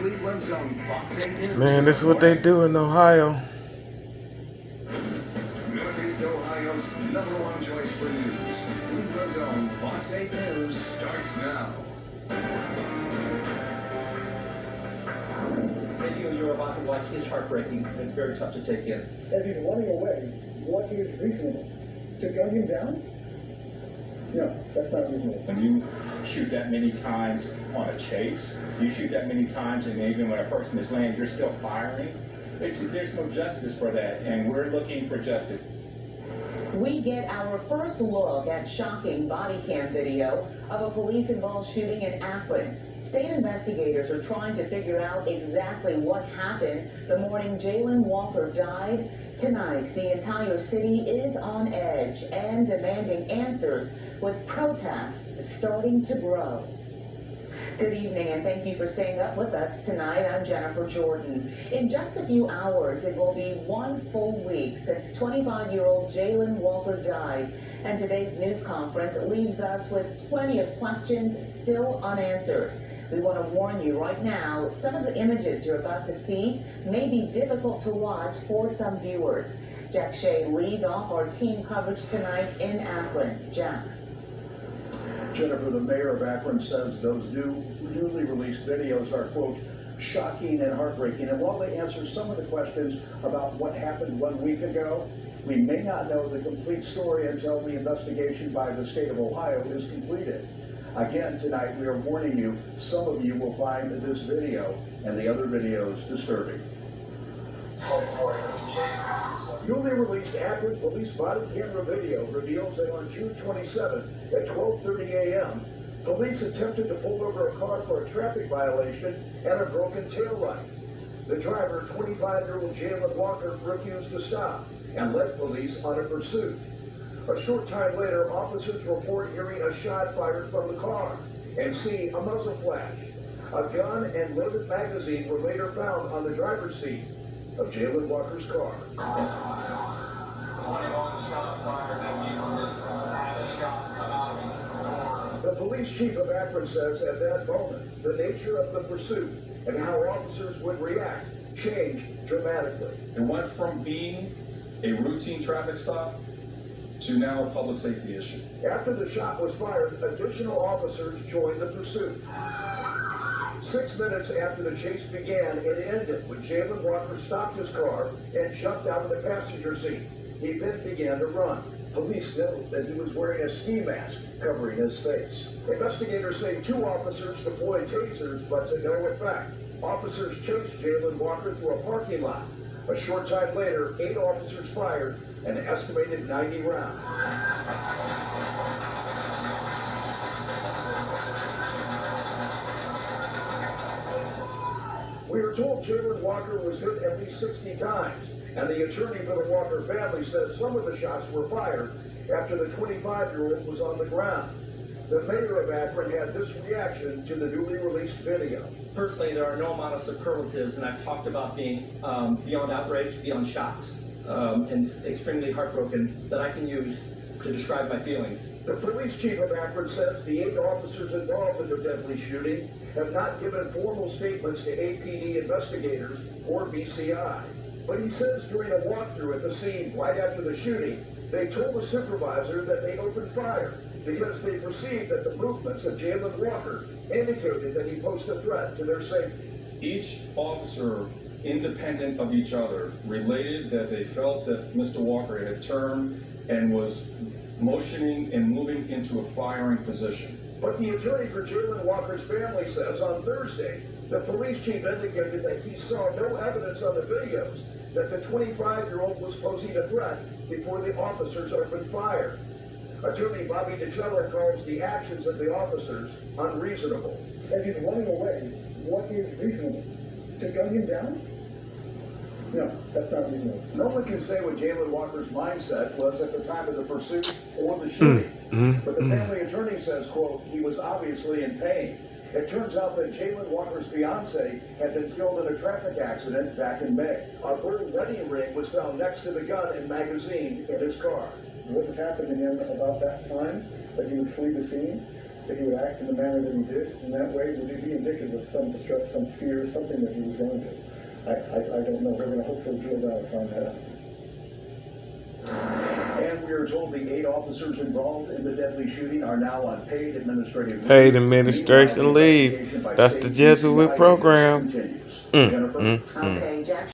Cleveland's own Fox 8 News. Man, this is what they do in Ohio. Northeast Ohio's #1 choice for news. Cleveland's own Fox 8 News starts now. The video you're about to watch is heartbreaking. It's very tough to take in. As he's running away, what is reasonable? To gun him down? No, that's not reasonable. When you shoot that many times on a chase, you shoot that many times, and even when a person is laying, you're still firing. There's no justice for that, and we're looking for justice. We get our first look at shocking body cam video of a police-involved shooting in Akron. State investigators are trying to figure out exactly what happened the morning Jayland Walker died. Tonight, the entire city is on edge and demanding answers, with protests starting to grow. Good evening, and thank you for staying up with us tonight. I'm Jennifer Jordan. In just a few hours, it will be 1 full week since 25-year-old Jayland Walker died, and today's news conference leaves us with plenty of questions still unanswered. We want to warn you right now, some of the images you're about to see may be difficult to watch for some viewers. Jack Shea leads off our team coverage tonight in Akron. Jack. Jennifer, the mayor of Akron says those newly released videos are, quote, shocking and heartbreaking. And while they answer some of the questions about what happened 1 week ago, we may not know the complete story until the investigation by the state of Ohio is completed. Again, tonight, we are warning you, some of you will find this video and the other videos disturbing. Newly released Akron police body camera video reveals that on June 27th at 12:30 a.m., police attempted to pull over a car for a traffic violation and a broken taillight. The driver, 25-year-old Jayland Walker, refused to stop and led police on a pursuit. A short time later, officers report hearing a shot fired from the car and see a muzzle flash. A gun and loaded magazine were later found on the driver's seat of Jayland Walker's car. 21 shots fired, and we just had a shot come out of his door. The police chief of Akron says at that moment, the nature of the pursuit and how officers would react changed dramatically. It went from being a routine traffic stop to now a public safety issue. After the shot was fired, additional officers joined the pursuit. 6 minutes after the chase began, it ended when Jayland Walker stopped his car and jumped out of the passenger seat. He then began to run. Police note that he was wearing a ski mask covering his face. Investigators say 2 officers deployed tasers, but to no effect. Officers chased Jayland Walker through a parking lot. A short time later, 8 officers fired an estimated 90 rounds. We are told Jayland Walker was hit at least 60 times, and the attorney for the Walker family says some of the shots were fired after the 25-year-old was on the ground. The mayor of Akron had this reaction to the newly released video. Personally, there are no amount of superlatives, and I've talked about being beyond outraged, beyond shocked, and extremely heartbroken that I can use to describe my feelings. The police chief of Akron says the 8 officers involved in the deadly shooting have not given formal statements to APD investigators or BCI. But he says during a walkthrough at the scene right after the shooting, they told the supervisor that they opened fire because they perceived that the movements of Jayland Walker indicated that he posed a threat to their safety. Each officer, independent of each other, related that they felt that Mr. Walker had turned and was motioning and moving into a firing position. But the attorney for Jayland Walker's family says on Thursday, the police chief indicated that he saw no evidence on the videos that the 25-year-old was posing a threat before the officers opened fire. Attorney Bobby DiCello calls the actions of the officers unreasonable. As he's running away, what is reasonable? To gun him down? No, that's not reasonable. No one can say what Jayland Walker's mindset was at the time of the pursuit or the shooting. But the family attorney says, quote, he was obviously in pain. It turns out that Jayland Walker's fiancée had been killed in a traffic accident back in May. A gold wedding ring was found next to the gun and magazine in his car. What has happened to him about that time that he would flee the scene? that he would act in the manner that he did. In that way, would it be indicative of some distress, some fear, something that he was going to? I don't know. We're going to hopefully drill down and find that out. And we are told the 8 officers involved in the deadly shooting are now on paid administrative leave. Paid administration leave. That's the Jesuit program. Jennifer? Okay, Jack.